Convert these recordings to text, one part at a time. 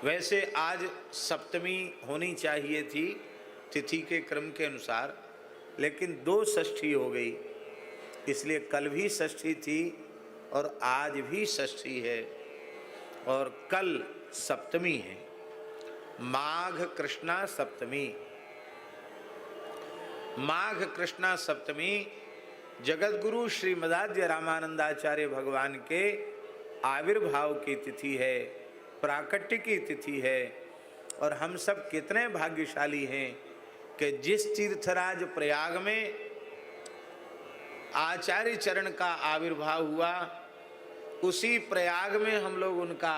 वैसे आज सप्तमी होनी चाहिए थी तिथि के क्रम के अनुसार, लेकिन 2 षष्ठी हो गई, इसलिए कल भी षष्ठी थी और आज भी षष्ठी है और कल सप्तमी है, माघ कृष्णा सप्तमी। माघ कृष्णा सप्तमी जगतगुरु श्रीमदाद्य रामानंदाचार्य भगवान के आविर्भाव की तिथि है, प्राकट्य की तिथि है। और हम सब कितने भाग्यशाली हैं कि जिस तीर्थराज प्रयाग में आचार्य चरण का आविर्भाव हुआ, उसी प्रयाग में हम लोग उनका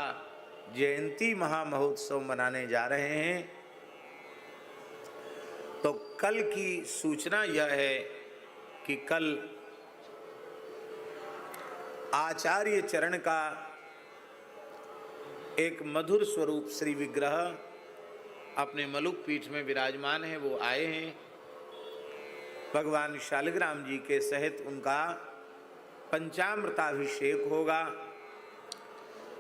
जयंती महामहोत्सव मनाने जा रहे हैं। तो कल की सूचना यह है कि कल आचार्य चरण का एक मधुर स्वरूप श्री विग्रह अपने मलुक पीठ में विराजमान है, वो आए हैं। भगवान शालिग्राम जी के सहित उनका पंचामृताभिषेक होगा,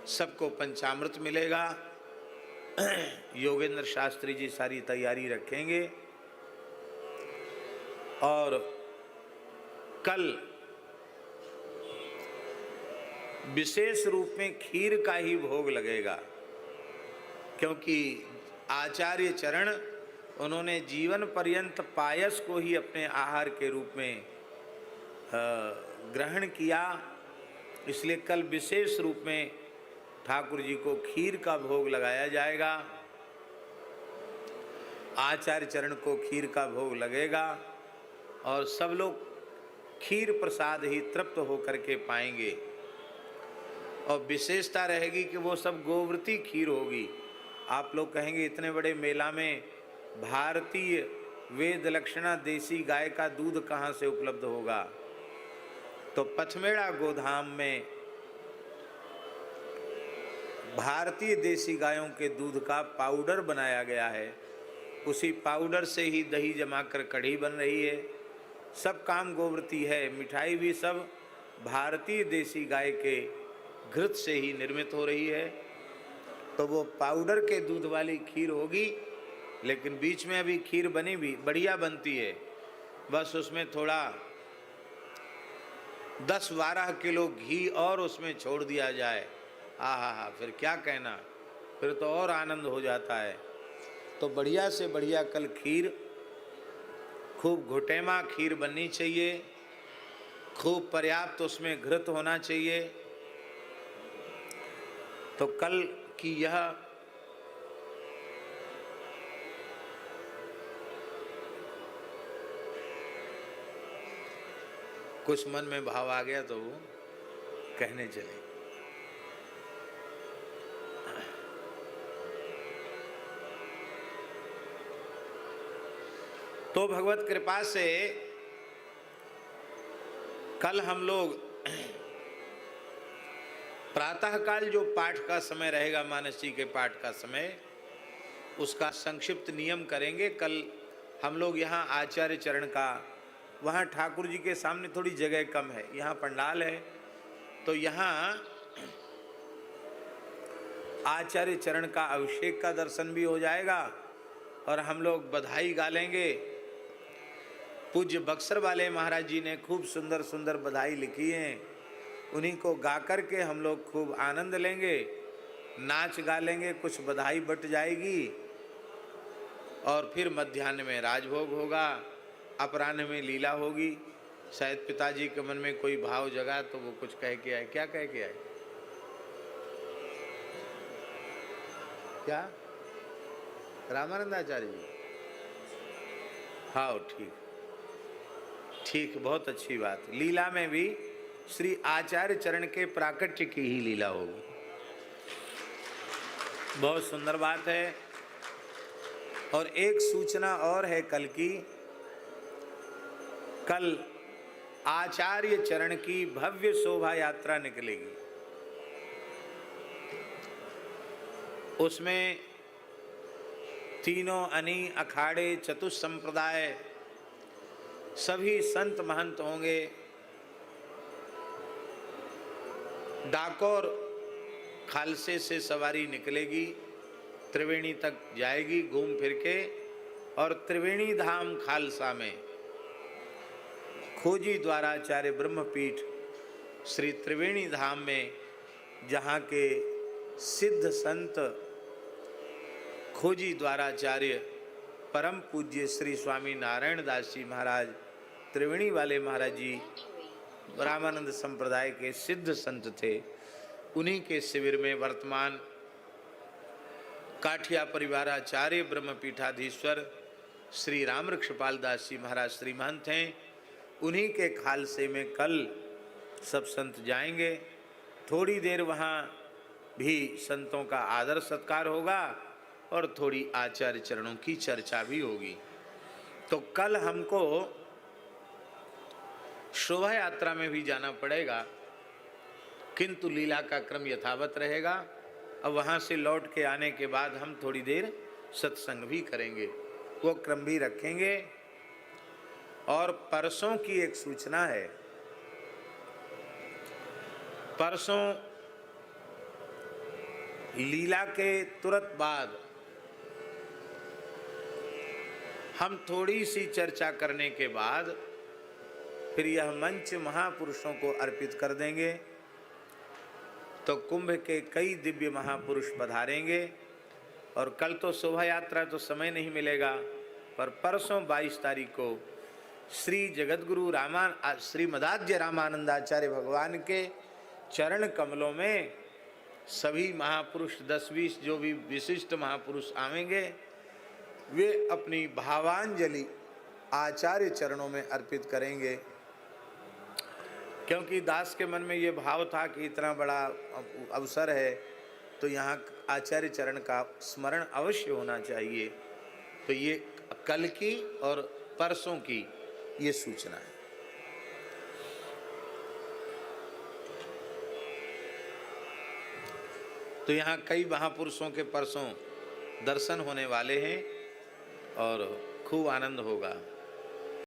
सबको पंचामृत मिलेगा। योगेंद्र शास्त्री जी सारी तैयारी रखेंगे और कल विशेष रूप में खीर का ही भोग लगेगा, क्योंकि आचार्य चरण उन्होंने जीवन पर्यंत पायस को ही अपने आहार के रूप में ग्रहण किया, इसलिए कल विशेष रूप में ठाकुर जी को खीर का भोग लगाया जाएगा। आचार्य चरण को खीर का भोग लगेगा और सब लोग खीर प्रसाद ही तृप्त होकर के पाएंगे। और विशेषता रहेगी कि वो सब गोव्रती खीर होगी। आप लोग कहेंगे इतने बड़े मेला में भारतीय वेद लक्षणा देसी गाय का दूध कहाँ से उपलब्ध होगा? तो पथमेड़ा गोधाम में भारतीय देसी गायों के दूध का पाउडर बनाया गया है, उसी पाउडर से ही दही जमाकर कढ़ी बन रही है। सब काम गोव्रती है, मिठाई भी सब भारतीय देसी गाय के घृत से ही निर्मित हो रही है। तो वो पाउडर के दूध वाली खीर होगी, लेकिन बीच में अभी खीर बनी भी बढ़िया बनती है, बस उसमें थोड़ा 10-12 किलो घी और उसमें छोड़ दिया जाए, आहा, फिर क्या कहना, फिर तो और आनंद हो जाता है। तो बढ़िया से बढ़िया कल खीर, खूब घुटेमा खीर बननी चाहिए, खूब पर्याप्त उसमें घृत होना चाहिए। तो कल की यह कुछ मन में भाव आ गया तो वो कहने चले। तो भगवत कृपा से कल हम लोग प्रातःकाल जो पाठ का समय रहेगा, मानस जी के पाठ का समय, उसका संक्षिप्त नियम करेंगे। कल हम लोग यहाँ आचार्य चरण का, वहाँ ठाकुर जी के सामने थोड़ी जगह कम है, यहाँ पंडाल है, तो यहाँ आचार्य चरण का अभिषेक का दर्शन भी हो जाएगा और हम लोग बधाई गा लेंगे। पूज्य बक्सर वाले महाराज जी ने खूब सुंदर सुंदर बधाई लिखी हैं, उन्हीं को गा कर के हम लोग खूब आनंद लेंगे, नाच गा लेंगे, कुछ बधाई बट जाएगी और फिर मध्याह्न में राजभोग होगा, अपराह्न में लीला होगी। शायद पिताजी के मन में कोई भाव जगा तो वो कुछ कह के आए। क्या कह के आए? क्या? रामानंदाचार्य जी? हाँ, ठीक, बहुत अच्छी बात। लीला में भी श्री आचार्य चरण के प्राकट्य की ही लीला होगी, बहुत सुंदर बात है। और एक सूचना और है कल की, कल आचार्य चरण की भव्य शोभा यात्रा निकलेगी। उसमें तीनों अनी अखाड़े चतुसंप्रदाय सभी संत महंत होंगे। डाकोर खालसे से सवारी निकलेगी त्रिवेणी तक जाएगी घूम फिर के, और त्रिवेणी धाम खालसा में खोजी द्वाराचार्य ब्रह्मपीठ श्री त्रिवेणी धाम में, जहाँ के सिद्ध संत खोजी द्वाराचार्य परम पूज्य श्री स्वामी नारायण दास जी महाराज त्रिवेणी वाले महाराज जी रामानंद संप्रदाय के सिद्ध संत थे। उन्हीं के शिविर में वर्तमान काठिया परिवाराचार्य ब्रह्मपीठाधीश्वर श्री रामवृक्षपाल दास जी महाराज श्रीमहंत हैं। उन्हीं के खालसे में कल सब संत जाएंगे। थोड़ी देर वहाँ भी संतों का आदर सत्कार होगा और थोड़ी आचार्य चरणों की चर्चा भी होगी। तो कल हमको शोभा यात्रा में भी जाना पड़ेगा, किंतु लीला का क्रम यथावत रहेगा। अब वहाँ से लौट के आने के बाद हम थोड़ी देर सत्संग भी करेंगे, वो क्रम भी रखेंगे। और परसों की एक सूचना है, परसों लीला के तुरंत बाद हम थोड़ी सी चर्चा करने के बाद फिर यह मंच महापुरुषों को अर्पित कर देंगे। तो कुंभ के कई दिव्य महापुरुष पधारेंगे। और कल तो शोभा यात्रा तो समय नहीं मिलेगा, पर परसों 22 तारीख को श्री जगतगुरु श्री मदाध्य रामानंदाचार्य भगवान के चरण कमलों में सभी महापुरुष 10-20 जो भी विशिष्ट महापुरुष आवेंगे, वे अपनी भावांजलि आचार्य चरणों में अर्पित करेंगे। क्योंकि दास के मन में ये भाव था कि इतना बड़ा अवसर है तो यहाँ आचार्य चरण का स्मरण अवश्य होना चाहिए। तो ये कल की और परसों की ये सूचना है। तो यहाँ कई महापुरुषों के परसों दर्शन होने वाले हैं और खूब आनंद होगा।